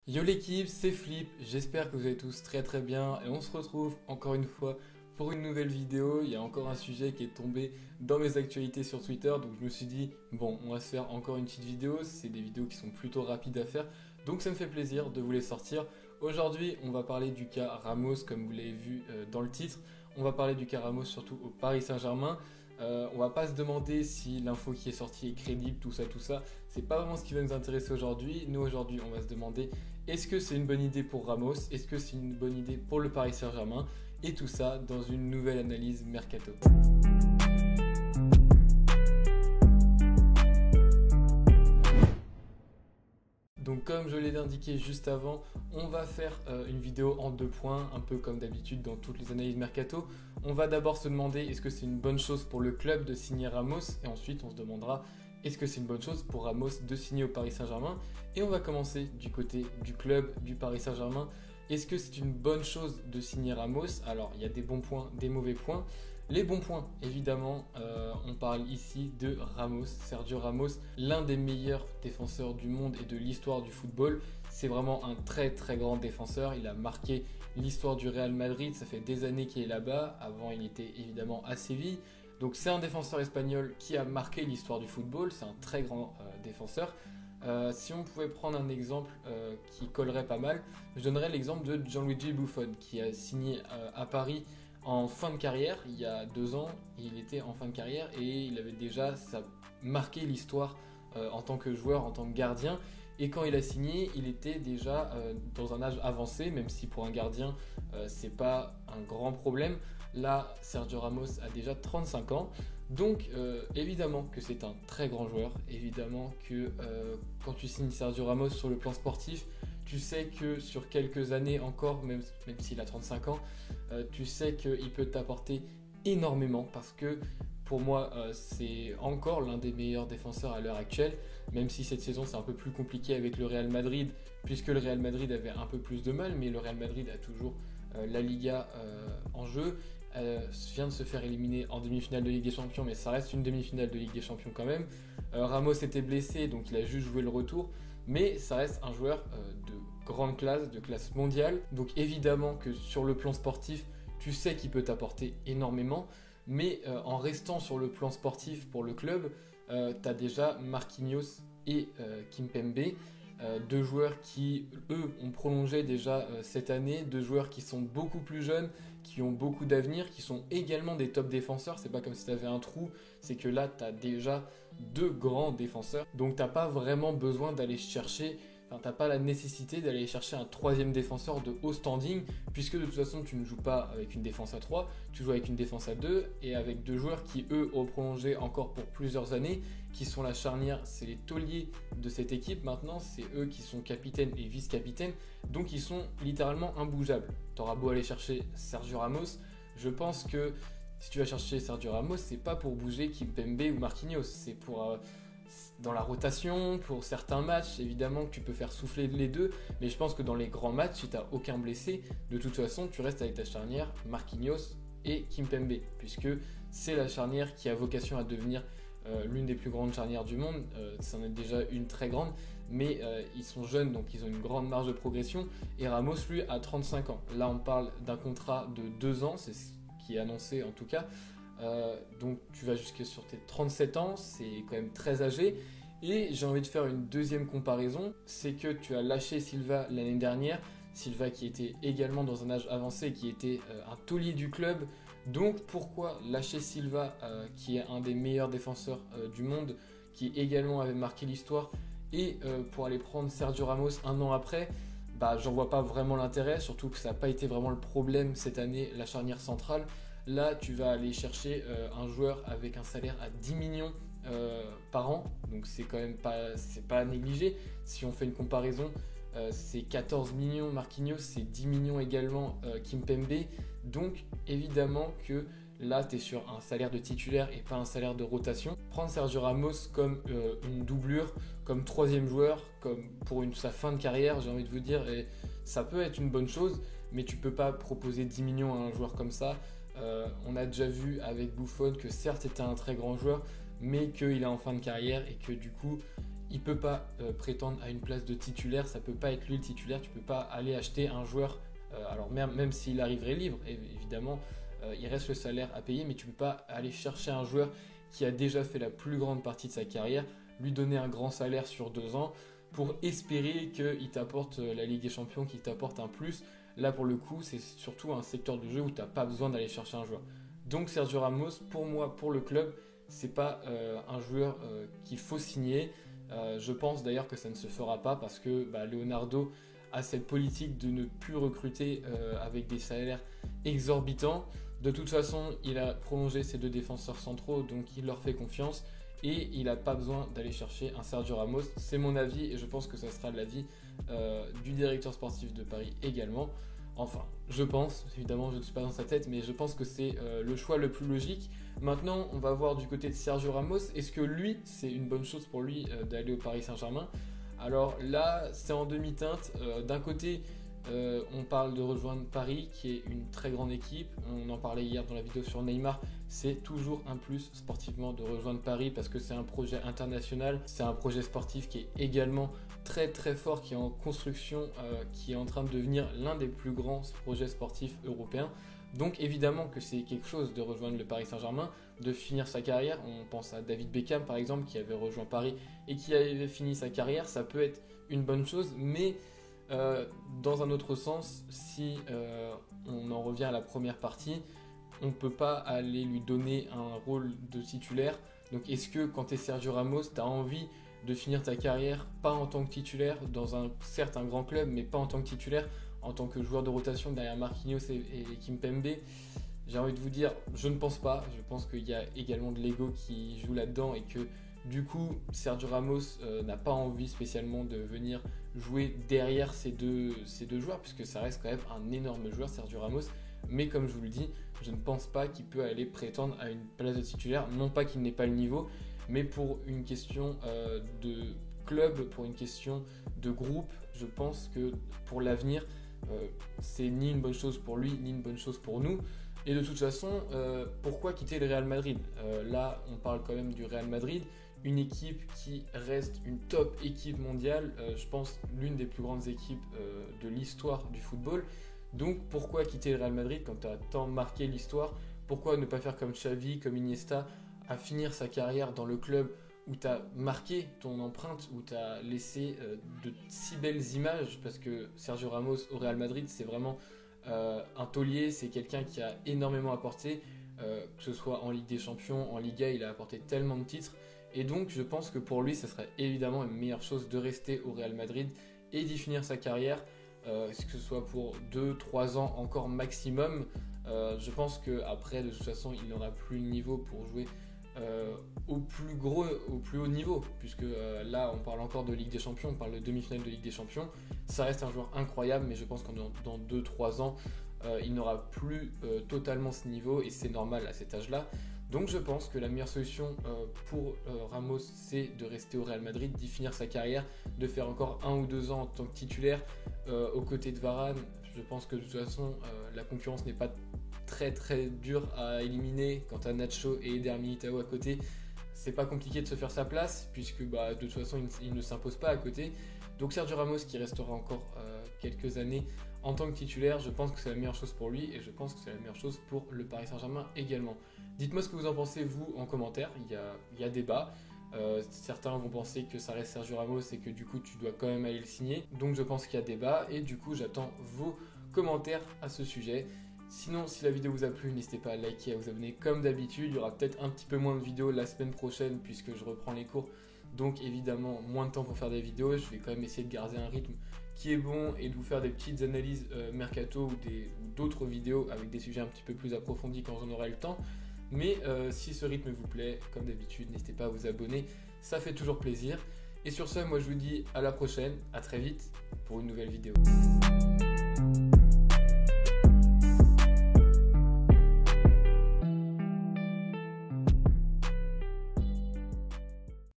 Yo l'équipe, c'est Flip, j'espère que vous allez tous très bien et on se retrouve encore une fois pour une nouvelle vidéo. Il y a encore un sujet qui est tombé dans mes actualités sur Twitter, donc je me suis dit bon, on va se faire encore une petite vidéo. C'est des vidéos qui sont plutôt rapides à faire, donc ça me fait plaisir de vous les sortir. Aujourd'hui on va parler du cas Ramos comme vous l'avez vu dans le titre. On va parler du cas Ramos surtout au Paris Saint-Germain. On va pas se demander si l'info qui est sortie est crédible, tout ça. C'est pas vraiment ce qui va nous intéresser aujourd'hui. Nous aujourd'hui on va se demander est-ce que c'est une bonne idée pour Ramos, est-ce que c'est une bonne idée pour le Paris Saint-Germain, et tout ça dans une nouvelle analyse Mercato. Donc comme je l'ai indiqué juste avant, on va faire une vidéo en deux points, un peu comme d'habitude dans toutes les analyses Mercato. On va d'abord se demander est-ce que c'est une bonne chose pour le club de signer Ramos, et ensuite on se demandera est-ce que c'est une bonne chose pour Ramos de signer au Paris Saint-Germain. Et on va commencer du côté du club du Paris Saint-Germain. Est-ce que c'est une bonne chose de signer Ramos? Alors il y a des bons points, des mauvais points. Les bons points, évidemment, on parle ici de Ramos, Sergio Ramos, l'un des meilleurs défenseurs du monde et de l'histoire du football. C'est vraiment un très grand défenseur. Il a marqué l'histoire du Real Madrid, ça fait des années qu'il est là-bas. Avant, il était évidemment à Séville. Donc c'est un défenseur espagnol qui a marqué l'histoire du football. C'est un très grand défenseur. Si on pouvait prendre un exemple qui collerait pas mal, je donnerais l'exemple de Gianluigi Buffon qui a signé à Paris en fin de carrière. Il y a 2 ans, il était en fin de carrière et il avait déjà marqué l'histoire en tant que joueur, en tant que gardien. Et quand il a signé, il était déjà dans un âge avancé, même si pour un gardien, c'est pas un grand problème. Là, Sergio Ramos a déjà 35 ans. Donc, évidemment que c'est un très grand joueur. Évidemment que quand tu signes Sergio Ramos sur le plan sportif, tu sais que sur quelques années encore, même s'il a 35 ans, tu sais qu'il peut t'apporter énormément parce que pour moi, c'est encore l'un des meilleurs défenseurs à l'heure actuelle, même si cette saison c'est un peu plus compliqué avec le Real Madrid, puisque le Real Madrid avait un peu plus de mal, mais le Real Madrid a toujours la Liga en jeu. Vient de se faire éliminer en demi-finale de Ligue des Champions, mais ça reste une demi-finale de Ligue des Champions quand même. Ramos était blessé, donc il a juste joué le retour, mais ça reste un joueur de grande classe, de classe mondiale. Donc évidemment que sur le plan sportif, tu sais qu'il peut t'apporter énormément, mais en restant sur le plan sportif pour le club, tu as déjà Marquinhos et Kimpembe, deux joueurs qui, eux, ont prolongé déjà cette année, deux joueurs qui sont beaucoup plus jeunes, qui ont beaucoup d'avenir, qui sont également des top défenseurs. C'est pas comme si tu avais un trou, c'est que là, tu as déjà deux grands défenseurs. Donc, tu n'as pas vraiment besoin d'aller chercher, t'as pas la nécessité d'aller chercher un troisième défenseur de haut standing, puisque de toute façon, tu ne joues pas avec une défense à 3, tu joues avec une défense à 2, et avec deux joueurs qui, eux, ont prolongé encore pour plusieurs années, qui sont la charnière, c'est les tauliers de cette équipe maintenant, c'est eux qui sont capitaines et vice-capitaines, donc ils sont littéralement imbougeables. T'auras beau aller chercher Sergio Ramos, je pense que si tu vas chercher Sergio Ramos, c'est pas pour bouger Kimpembe ou Marquinhos, c'est pour dans la rotation, pour certains matchs, évidemment que tu peux faire souffler les deux, mais je pense que dans les grands matchs, si tu n'as aucun blessé, de toute façon, tu restes avec ta charnière Marquinhos et Kimpembe, puisque c'est la charnière qui a vocation à devenir l'une des plus grandes charnières du monde. C'en est déjà une très grande, mais ils sont jeunes, donc ils ont une grande marge de progression, et Ramos, lui, a 35 ans. Là, on parle d'un contrat de 2 ans, c'est ce qui est annoncé en tout cas. Donc tu vas jusqu'à sur tes 37 ans, c'est quand même très âgé. Et j'ai envie de faire une deuxième comparaison, c'est que tu as lâché Silva l'année dernière, Silva qui était également dans un âge avancé, qui était un taulier du club. Donc pourquoi lâcher Silva, qui est un des meilleurs défenseurs du monde, qui également avait marqué l'histoire, et pour aller prendre Sergio Ramos un an après, j'en vois pas vraiment l'intérêt, surtout que ça n'a pas été vraiment le problème cette année, la charnière centrale. Là, tu vas aller chercher un joueur avec un salaire à 10 millions par an, donc c'est quand même pas à négliger. Si on fait une comparaison, c'est 14 millions Marquinhos, c'est 10 millions également Kimpembe. Donc évidemment que là, tu es sur un salaire de titulaire et pas un salaire de rotation. Prendre Sergio Ramos comme une doublure, comme troisième joueur, comme pour sa fin de carrière, j'ai envie de vous dire, et ça peut être une bonne chose, mais tu peux pas proposer 10 millions à un joueur comme ça. On a déjà vu avec Buffon que certes c'était un très grand joueur, mais qu'il est en fin de carrière et que du coup il peut pas prétendre à une place de titulaire, ça peut pas être lui le titulaire, tu peux pas aller acheter un joueur, alors même s'il arriverait libre, évidemment, il reste le salaire à payer, mais tu peux pas aller chercher un joueur qui a déjà fait la plus grande partie de sa carrière, lui donner un grand salaire sur 2 ans, pour espérer qu'il t'apporte la Ligue des Champions, qu'il t'apporte un plus. Là, pour le coup, c'est surtout un secteur de jeu où tu n'as pas besoin d'aller chercher un joueur. Donc Sergio Ramos, pour moi, pour le club, c'est pas un joueur qu'il faut signer. Je pense d'ailleurs que ça ne se fera pas parce que Leonardo a cette politique de ne plus recruter avec des salaires exorbitants. De toute façon, il a prolongé ses 2 défenseurs centraux, donc il leur fait confiance. Et il n'a pas besoin d'aller chercher un Sergio Ramos. C'est mon avis et je pense que ça sera l'avis du directeur sportif de Paris également. Enfin, je pense, évidemment je ne suis pas dans sa tête, mais je pense que c'est le choix le plus logique. Maintenant, on va voir du côté de Sergio Ramos. Est-ce que lui, c'est une bonne chose pour lui d'aller au Paris Saint-Germain? Alors là, c'est en demi-teinte. D'un côté, on parle de rejoindre Paris, qui est une très grande équipe. On en parlait hier dans la vidéo sur Neymar. C'est toujours un plus sportivement de rejoindre Paris parce que c'est un projet international. C'est un projet sportif qui est également très très fort, qui est en construction, qui est en train de devenir l'un des plus grands projets sportifs européens. Donc évidemment que c'est quelque chose de rejoindre le Paris Saint-Germain, de finir sa carrière. On pense à David Beckham par exemple, qui avait rejoint Paris et qui avait fini sa carrière. Ça peut être une bonne chose, mais dans un autre sens, si on en revient à la première partie, on ne peut pas aller lui donner un rôle de titulaire. Donc est-ce que quand tu es Sergio Ramos, tu as envie de finir ta carrière pas en tant que titulaire dans certes un grand club, mais pas en tant que titulaire, en tant que joueur de rotation derrière Marquinhos et Kimpembe? J'ai envie de vous dire, je ne pense pas. Je pense qu'il y a également de l'ego qui joue là-dedans et que du coup, Sergio Ramos n'a pas envie spécialement de venir jouer derrière ces deux joueurs, puisque ça reste quand même un énorme joueur, Sergio Ramos. Mais comme je vous le dis, je ne pense pas qu'il peut aller prétendre à une place de titulaire. Non pas qu'il n'ait pas le niveau, mais pour une question de club, pour une question de groupe, je pense que pour l'avenir, c'est ni une bonne chose pour lui, ni une bonne chose pour nous. Et de toute façon, pourquoi quitter le Real Madrid? Là, on parle quand même du Real Madrid, une équipe qui reste une top équipe mondiale, je pense l'une des plus grandes équipes de l'histoire du football. Donc pourquoi quitter le Real Madrid quand tu as tant marqué l'histoire? Pourquoi ne pas faire comme Xavi, comme Iniesta, à finir sa carrière dans le club où tu as marqué ton empreinte, où tu as laissé de si belles images? Parce que Sergio Ramos au Real Madrid, c'est vraiment un taulier, c'est quelqu'un qui a énormément apporté, que ce soit en Ligue des Champions, en Liga, il a apporté tellement de titres. Et donc je pense que pour lui, ce serait évidemment une meilleure chose de rester au Real Madrid et d'y finir sa carrière, que ce soit pour 2-3 ans encore maximum. Je pense qu'après, de toute façon, il n'aura plus le niveau pour jouer au plus haut niveau, puisque là, on parle encore de Ligue des Champions, on parle de demi-finale de Ligue des Champions. Ça reste un joueur incroyable, mais je pense que dans 2-3 ans, il n'aura plus totalement ce niveau, et c'est normal à cet âge-là. Donc je pense que la meilleure solution pour Ramos, c'est de rester au Real Madrid, d'y finir sa carrière, de faire encore 1 ou 2 ans en tant que titulaire aux côtés de Varane. Je pense que de toute façon, la concurrence n'est pas très très dure à éliminer. Quant à Nacho et Eder Militao à côté, c'est pas compliqué de se faire sa place, puisque de toute façon, il ne s'impose pas à côté. Donc Sergio Ramos qui restera encore quelques années en tant que titulaire, je pense que c'est la meilleure chose pour lui et je pense que c'est la meilleure chose pour le Paris Saint-Germain également. Dites-moi ce que vous en pensez vous en commentaire, il y a débat. Certains vont penser que ça reste Sergio Ramos et que du coup tu dois quand même aller le signer. Donc je pense qu'il y a débat et du coup j'attends vos commentaires à ce sujet. Sinon, si la vidéo vous a plu, n'hésitez pas à liker et à vous abonner comme d'habitude. Il y aura peut-être un petit peu moins de vidéos la semaine prochaine puisque je reprends les cours. Donc évidemment, moins de temps pour faire des vidéos. Je vais quand même essayer de garder un rythme qui est bon et de vous faire des petites analyses mercato ou d'autres vidéos avec des sujets un petit peu plus approfondis quand j'en aurai le temps. Mais si ce rythme vous plaît, comme d'habitude, n'hésitez pas à vous abonner. Ça fait toujours plaisir. Et sur ce, moi je vous dis à la prochaine, à très vite pour une nouvelle vidéo.